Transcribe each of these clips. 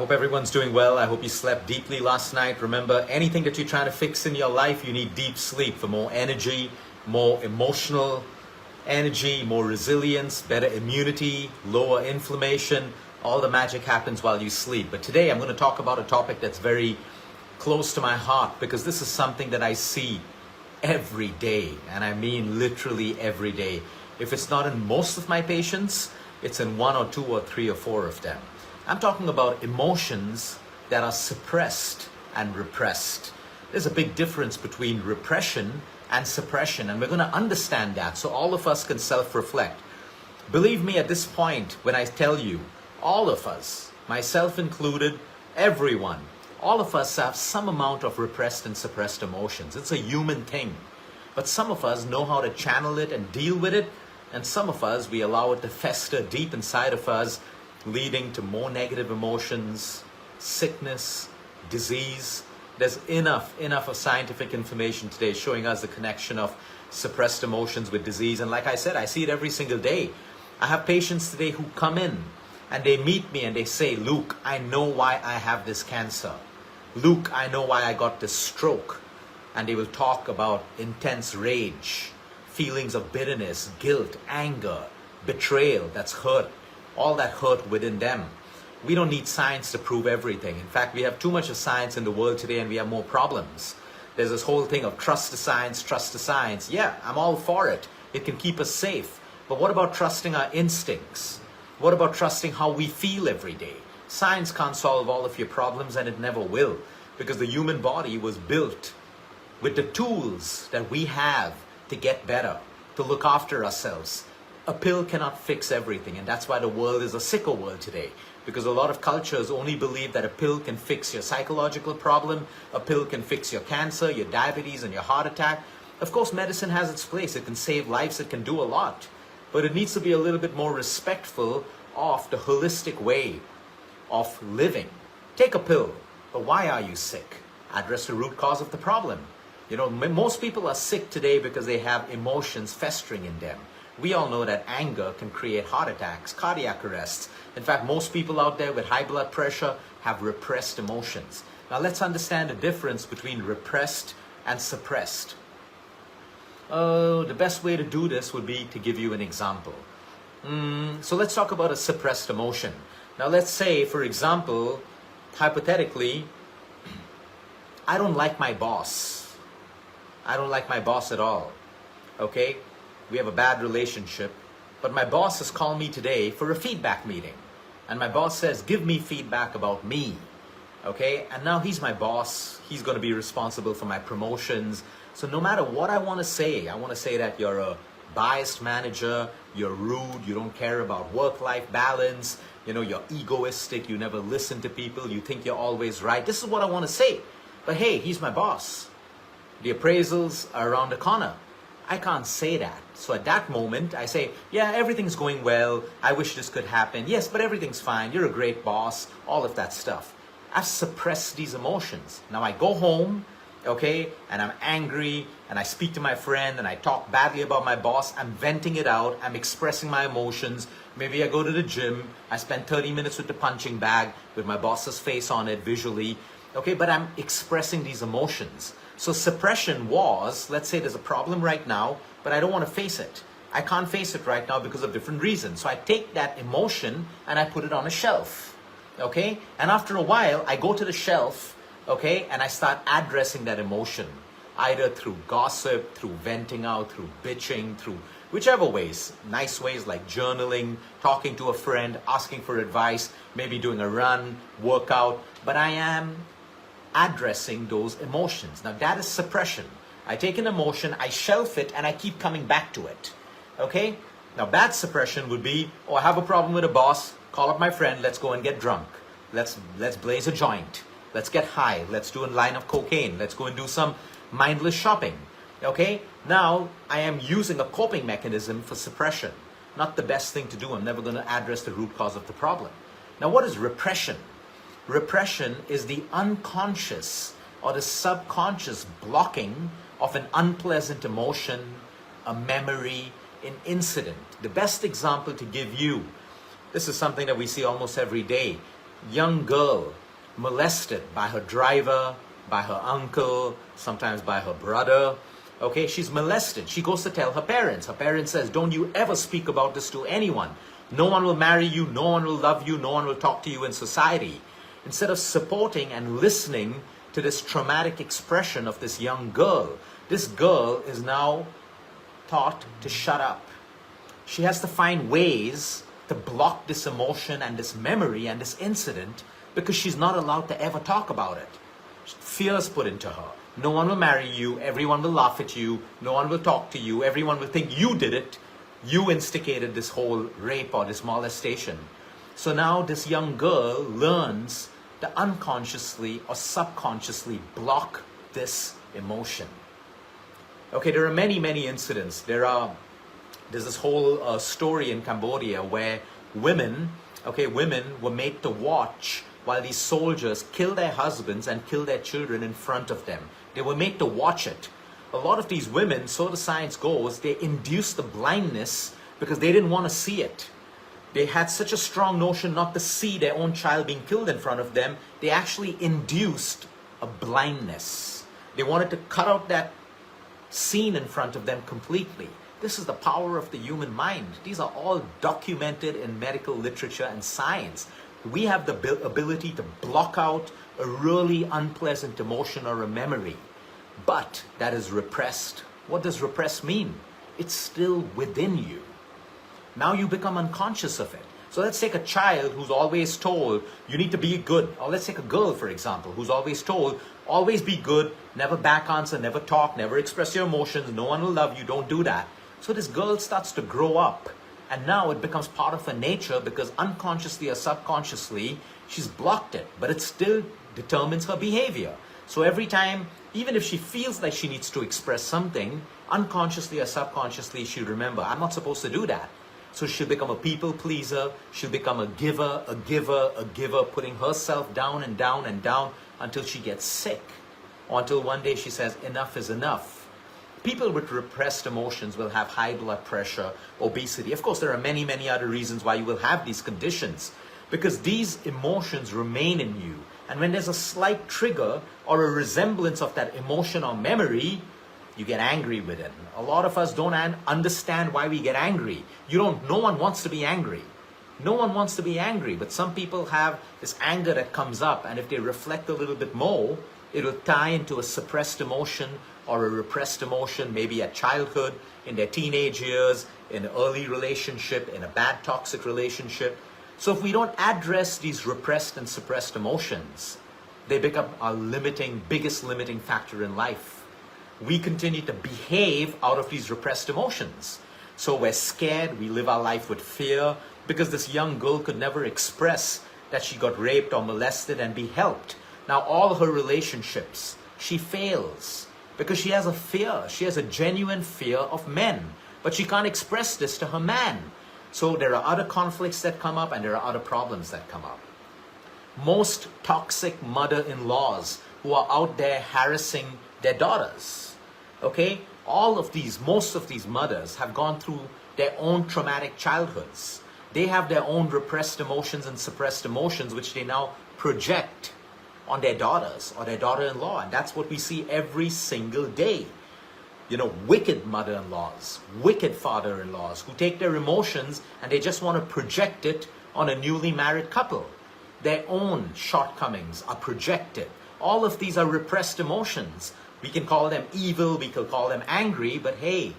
hope everyone's doing well. I hope you slept deeply last night. Remember, anything that you're trying to fix in your life, you need deep sleep for more energy, more emotional energy, more resilience, better immunity, lower inflammation. All the magic happens while you sleep. But today I'm going to talk about a topic that's very close to my heart because this is something that I see every day, and I mean literally every day. If it's not in most of my patients, it's in one or two or three or four of them. I'm talking about emotions that are suppressed and repressed. There's a big difference between repression and suppression, and we're going to understand that so all of us can self-reflect. Believe me at this point when I tell you, all of us, myself included, everyone, all of us have some amount of repressed and suppressed emotions. It's a human thing. But some of us know how to channel it and deal with it, and some of us, we allow it to fester deep inside of us, leading to more negative emotions, sickness, disease. There's enough of scientific information today showing us the connection of suppressed emotions with disease. And like I said, I see it every single day. I have patients today who come in and they meet me and they say, Luke, I know why I have this cancer. Luke, I know why I got this stroke. And they will talk about intense rage, feelings of bitterness, guilt, anger, betrayal, that's hurt. All that hurt within them. We don't need science to prove everything. In fact, we have too much of science in the world today and we have more problems. There's this whole thing of trust the science, trust the science. Yeah, I'm all for it. It can keep us safe. But what about trusting our instincts? What about trusting how we feel every day? Science can't solve all of your problems, and it never will, because the human body was built with the tools that we have to get better, to look after ourselves. A pill cannot fix everything, and that's why the world is a sicker world today, because a lot of cultures only believe that a pill can fix your psychological problem, a pill can fix your cancer, your diabetes, and your heart attack. Of course, medicine has its place. It can save lives, it can do a lot, but it needs to be a little bit more respectful of the holistic way of living. Take a pill, but why are you sick? Address the root cause of the problem. You know, most people are sick today because they have emotions festering in them. We all know that anger can create heart attacks, cardiac arrests. In fact, most people out there with high blood pressure have repressed emotions. Now let's understand the difference between repressed and suppressed. The best way to do this would be to give you an example. So let's talk about a suppressed emotion. Now let's say, for example, hypothetically, I don't like my boss. I don't like my boss at all. Okay? We have a bad relationship, but my boss has called me today for a feedback meeting. And my boss says, give me feedback about me. Okay? And now he's my boss. He's going to be responsible for my promotions. So no matter what I want to say that you're a biased manager, you're rude, you don't care about work-life balance, you know, you're egoistic, you never listen to people, you think you're always right. This is what I want to say. But hey, he's my boss. The appraisals are around the corner. I can't say that. So at that moment, I say, yeah, everything's going well. I wish this could happen. Yes, but everything's fine. You're a great boss. All of that stuff. I've suppressed these emotions. Now I go home, okay, and I'm angry, and I speak to my friend, and I talk badly about my boss. I'm venting it out. I'm expressing my emotions. Maybe I go to the gym. I spend 30 minutes with the punching bag with my boss's face on it visually. Okay, but I'm expressing these emotions. So suppression was, let's say there's a problem right now, but I don't want to face it. I can't face it right now because of different reasons. So I take that emotion and I put it on a shelf. Okay? And after a while, I go to the shelf, okay, and I start addressing that emotion, either through gossip, through venting out, through bitching, through whichever ways. Nice ways like journaling, talking to a friend, asking for advice, maybe doing a run, workout. But I am addressing those emotions. Now that is suppression. I take an emotion, I shelf it, and I keep coming back to it. Okay? Now bad suppression would be, oh, I have a problem with a boss, call up my friend, let's go and get drunk. Let's blaze a joint. Let's get high. Let's do a line of cocaine. Let's go and do some mindless shopping. Okay? Now I am using a coping mechanism for suppression. Not the best thing to do. I'm never going to address the root cause of the problem. Now what is repression? Repression is the unconscious or the subconscious blocking of an unpleasant emotion, a memory, an incident. The best example to give you, this is something that we see almost every day. young girl molested by her driver, by her uncle, sometimes by her brother. Okay, she's molested. She goes to tell her parents. Her parents says, don't you ever speak about this to anyone. No one will marry you, no one will love you, no one will talk to you in society. Instead of supporting and listening to this traumatic expression of this young girl, this girl is now taught to shut up. She has to find ways to block this emotion and this memory and this incident because she's not allowed to ever talk about it. Fear is put into her. No one will marry you, everyone will laugh at you, no one will talk to you, everyone will think you did it, you instigated this whole rape or this molestation. So now this young girl learns to unconsciously or subconsciously block this emotion. Okay, there are many, many incidents. There's this whole story in Cambodia where women were made to watch while these soldiers kill their husbands and kill their children in front of them. They were made to watch it. A lot of these women, so the science goes, they induced the blindness because they didn't want to see it. They had such a strong notion not to see their own child being killed in front of them, they actually induced a blindness. They wanted to cut out that scene in front of them completely. This is the power of the human mind. These are all documented in medical literature and science. We have the ability to block out a really unpleasant emotion or a memory. But that is repressed. What does repressed mean? It's still within you. Now you become unconscious of it. So let's take a child who's always told, you need to be good. Or let's take a girl, for example, who's always told, always be good, never back answer, never talk, never express your emotions, no one will love you, don't do that. So this girl starts to grow up. And now it becomes part of her nature because unconsciously or subconsciously, she's blocked it. But it still determines her behavior. So every time, even if she feels like she needs to express something, unconsciously or subconsciously, she'll remember, I'm not supposed to do that. So she'll become a people pleaser, she'll become a giver, putting herself down and down and down until she gets sick. Or until one day she says, enough is enough. People with repressed emotions will have high blood pressure, obesity. Of course, there are many, many other reasons why you will have these conditions. Because these emotions remain in you. And when there's a slight trigger or a resemblance of that emotion or memory, you get angry with it. A lot of us don't understand why we get angry. No one wants to be angry. No one wants to be angry, but some people have this anger that comes up, and if they reflect a little bit more, it'll tie into a suppressed emotion or a repressed emotion, maybe at childhood, in their teenage years, in an early relationship, in a bad toxic relationship. So if we don't address these repressed and suppressed emotions, they become our biggest limiting factor in life. We continue to behave out of these repressed emotions. So we're scared, we live our life with fear, because this young girl could never express that she got raped or molested and be helped. Now all her relationships, she fails because she has a fear. She has a genuine fear of men, but she can't express this to her man. So there are other conflicts that come up and there are other problems that come up. Most toxic mother-in-laws who are out there harassing their daughters, okay? Most of these mothers have gone through their own traumatic childhoods. They have their own repressed emotions and suppressed emotions, which they now project on their daughters or their daughter-in-law. And that's what we see every single day. You know, wicked mother-in-laws, wicked father-in-laws who take their emotions and they just want to project it on a newly married couple. Their own shortcomings are projected. All of these are repressed emotions. We can call them evil, we can call them angry, but hey,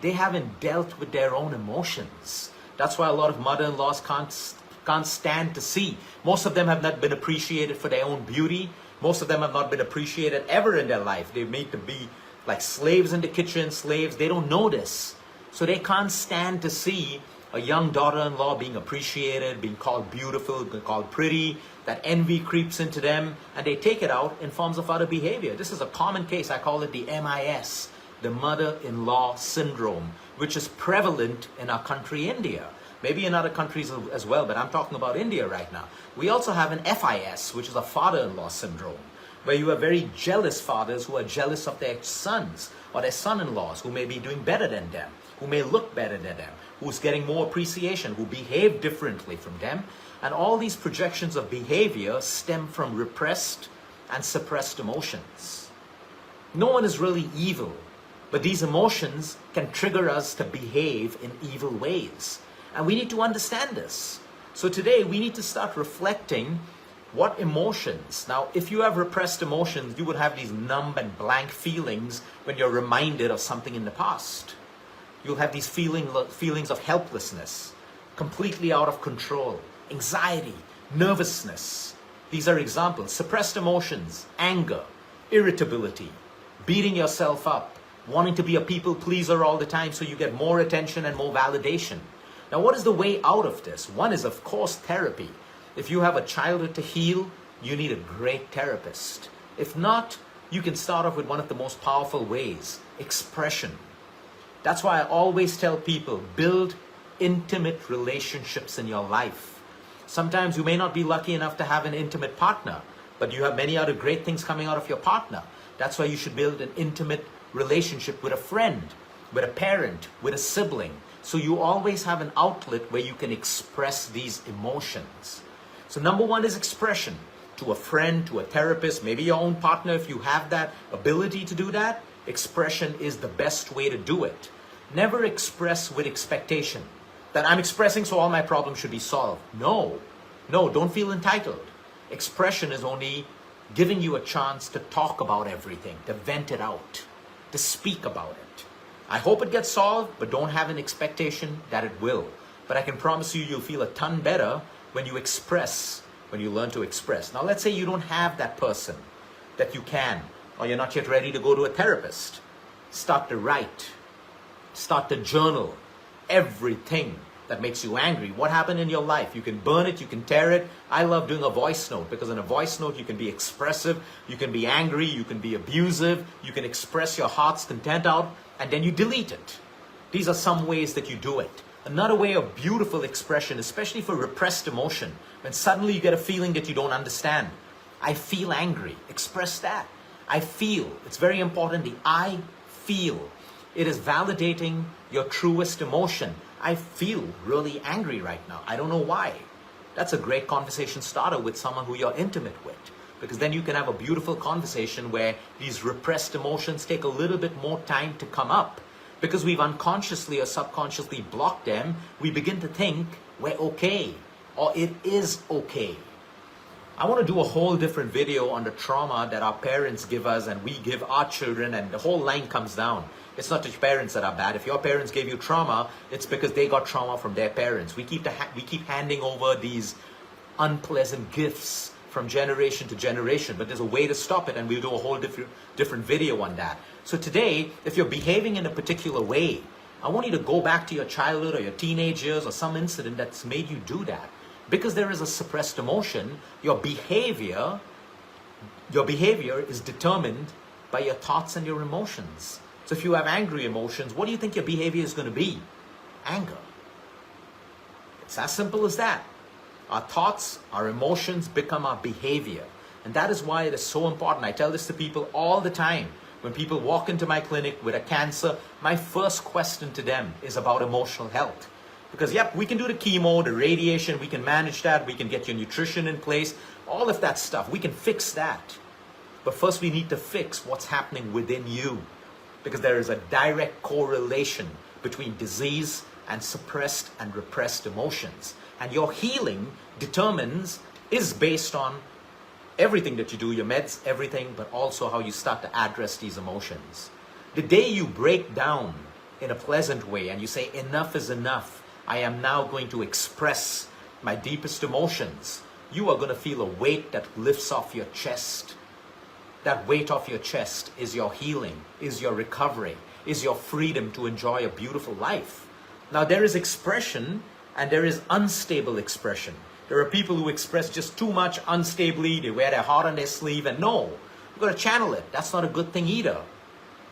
they haven't dealt with their own emotions. That's why a lot of mother-in-laws can't stand to see. Most of them have not been appreciated for their own beauty. Most of them have not been appreciated ever in their life. They're made to be like slaves in the kitchen, slaves. They don't know this. So they can't stand to see a young daughter-in-law being appreciated, being called beautiful, being called pretty. That envy creeps into them and they take it out in forms of other behavior. This is a common case. I call it the MIS, the mother-in-law syndrome, which is prevalent in our country, India. Maybe in other countries as well, but I'm talking about India right now. We also have an FIS, which is a father-in-law syndrome, where you have very jealous fathers who are jealous of their sons or their son-in-laws who may be doing better than them, who may look better than them, who's getting more appreciation, who behave differently from them. And all these projections of behavior stem from repressed and suppressed emotions. No one is really evil, but these emotions can trigger us to behave in evil ways. And we need to understand this. So today we need to start reflecting what emotions. Now, if you have repressed emotions, you would have these numb and blank feelings when you're reminded of something in the past. You'll have these feelings of helplessness, completely out of control, anxiety, nervousness. These are examples. Suppressed emotions, anger, irritability, beating yourself up, wanting to be a people pleaser all the time so you get more attention and more validation. Now, what is the way out of this? One is, of course, therapy. If you have a childhood to heal, you need a great therapist. If not, you can start off with one of the most powerful ways, expression. That's why I always tell people, build intimate relationships in your life. Sometimes you may not be lucky enough to have an intimate partner, but you have many other great things coming out of your partner. That's why you should build an intimate relationship with a friend, with a parent, with a sibling. So you always have an outlet where you can express these emotions. So number one is expression. To a friend, to a therapist, maybe your own partner, if you have that ability to do that, expression is the best way to do it. Never express with expectation that I'm expressing so all my problems should be solved. No, don't feel entitled. Expression is only giving you a chance to talk about everything, to vent it out, to speak about it. I hope it gets solved, but don't have an expectation that it will. But I can promise you, you'll feel a ton better when you express, when you learn to express. Now, let's say you don't have that person that you can, or you're not yet ready to go to a therapist. Start to write. Start to journal everything that makes you angry. What happened in your life? You can burn it, you can tear it. I love doing a voice note because in a voice note you can be expressive, you can be angry, you can be abusive, you can express your heart's content out, and then you delete it. These are some ways that you do it. Another way of beautiful expression, especially for repressed emotion, when suddenly you get a feeling that you don't understand. I feel angry. Express that. I feel. It's very important. The I feel. It is validating your truest emotion. I feel really angry right now. I don't know why. That's a great conversation starter with someone who you're intimate with. Because then you can have a beautiful conversation where these repressed emotions take a little bit more time to come up. Because we've unconsciously or subconsciously blocked them, we begin to think we're okay, or it is okay. I want to do a whole different video on the trauma that our parents give us and we give our children, and the whole line comes down. It's not just parents that are bad. If your parents gave you trauma, it's because they got trauma from their parents. We keep handing over these unpleasant gifts from generation to generation, but there's a way to stop it, and we'll do a whole different video on that. So today, if you're behaving in a particular way, I want you to go back to your childhood or your teenage years or some incident that's made you do that. Because there is a suppressed emotion, your behavior is determined by your thoughts and your emotions. So if you have angry emotions, what do you think your behavior is going to be? Anger. It's as simple as that. Our thoughts, our emotions become our behavior. And that is why it is so important. I tell this to people all the time. When people walk into my clinic with a cancer, my first question to them is about emotional health. Because yep, we can do the chemo, the radiation, we can manage that, we can get your nutrition in place, all of that stuff, we can fix that. But first we need to fix what's happening within you. Because there is a direct correlation between disease and suppressed and repressed emotions. And your healing is based on everything that you do, your meds, everything, but also how you start to address these emotions. The day you break down in a pleasant way and you say, enough is enough, I am now going to express my deepest emotions, you are going to feel a weight that lifts off your chest. That weight off your chest is your healing, is your recovery, is your freedom to enjoy a beautiful life. Now there is expression and there is unstable expression. There are people who express just too much unstably, they wear their heart on their sleeve, and no, you've got to channel it. That's not a good thing either.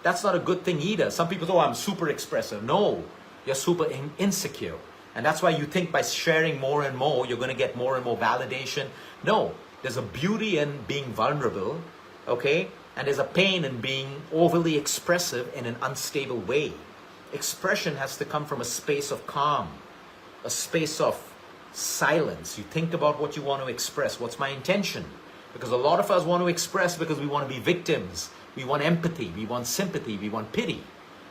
That's not a good thing either. Some people say, oh, I'm super expressive. No, you're super insecure. And that's why you think by sharing more and more, you're going to get more and more validation. No, there's a beauty in being vulnerable, okay? And there's a pain in being overly expressive in an unstable way. Expression has to come from a space of calm, a space of silence. You think about what you want to express. What's my intention? Because a lot of us want to express because we want to be victims. We want empathy. We want sympathy. We want pity.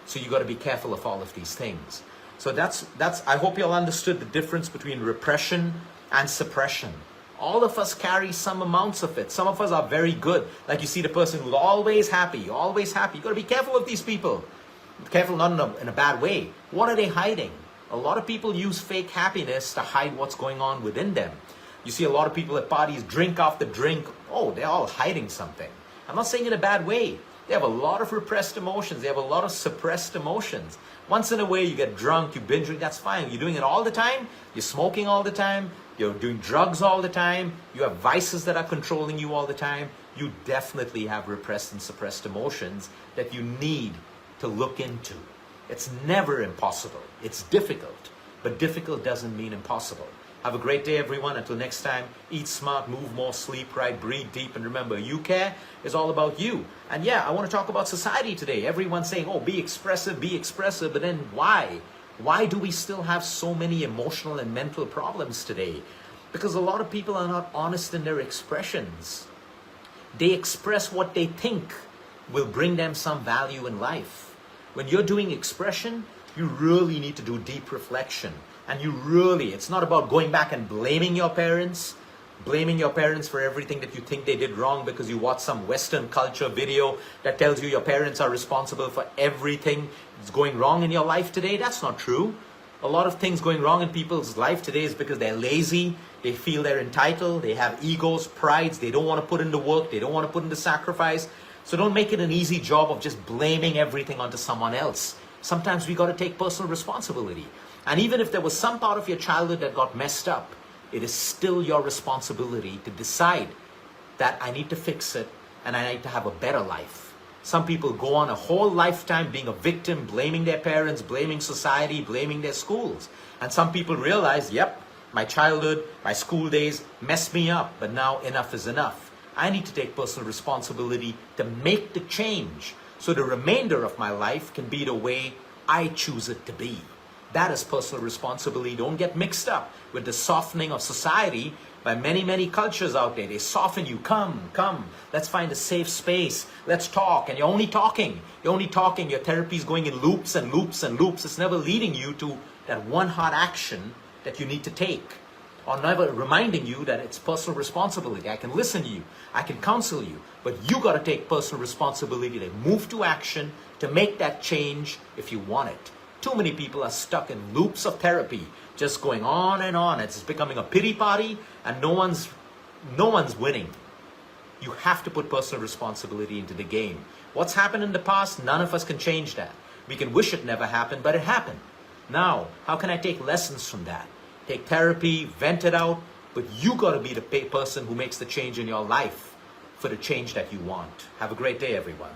So you got to be careful of all of these things. So that's. I hope you all understood the difference between repression and suppression. All of us carry some amounts of it. Some of us are very good. Like you see the person who's always happy, always happy. You got to be careful of these people. Careful not in a bad way. What are they hiding? A lot of people use fake happiness to hide what's going on within them. You see a lot of people at parties drink after drink. Oh, they're all hiding something. I'm not saying in a bad way. They have a lot of repressed emotions. They have a lot of suppressed emotions. Once in a way you get drunk, you binge drink, that's fine. You're doing it all the time. You're smoking all the time. You're doing drugs all the time. You have vices that are controlling you all the time. You definitely have repressed and suppressed emotions that you need to look into. It's never impossible. It's difficult, but difficult doesn't mean impossible. Have a great day, everyone. Until next time, eat smart, move more, sleep right, breathe deep, and remember, you care is all about you. And yeah, I want to talk about society today. Everyone's saying, oh, be expressive, but then why? Why do we still have so many emotional and mental problems today? Because a lot of people are not honest in their expressions. They express what they think will bring them some value in life. When you're doing expression, you really need to do deep reflection. And it's not about going back and blaming your parents for everything that you think they did wrong because you watch some Western culture video that tells you your parents are responsible for everything that's going wrong in your life today. That's not true. A lot of things going wrong in people's life today is because they're lazy, they feel they're entitled, they have egos, prides, they don't want to put in the work, they don't want to put in the sacrifice. So don't make it an easy job of just blaming everything onto someone else. Sometimes we got to take personal responsibility. And even if there was some part of your childhood that got messed up, it is still your responsibility to decide that I need to fix it and I need to have a better life. Some people go on a whole lifetime being a victim, blaming their parents, blaming society, blaming their schools. And some people realize, yep, my childhood, my school days messed me up, but now enough is enough. I need to take personal responsibility to make the change so the remainder of my life can be the way I choose it to be. That is personal responsibility. Don't get mixed up with the softening of society by many, many cultures out there. They soften you. Come. Let's find a safe space. Let's talk. And you're only talking. Your therapy is going in loops and loops and loops. It's never leading you to that one hard action that you need to take. Or never reminding you that it's personal responsibility. I can listen to you. I can counsel you. But you got to take personal responsibility to move to action to make that change if you want it. Too many people are stuck in loops of therapy, just going on and on. It's becoming a pity party and no one's winning. You have to put personal responsibility into the game. What's happened in the past, none of us can change that. We can wish it never happened, but it happened. Now, how can I take lessons from that? Take therapy, vent it out, but you got to be the person who makes the change in your life for the change that you want. Have a great day, everyone.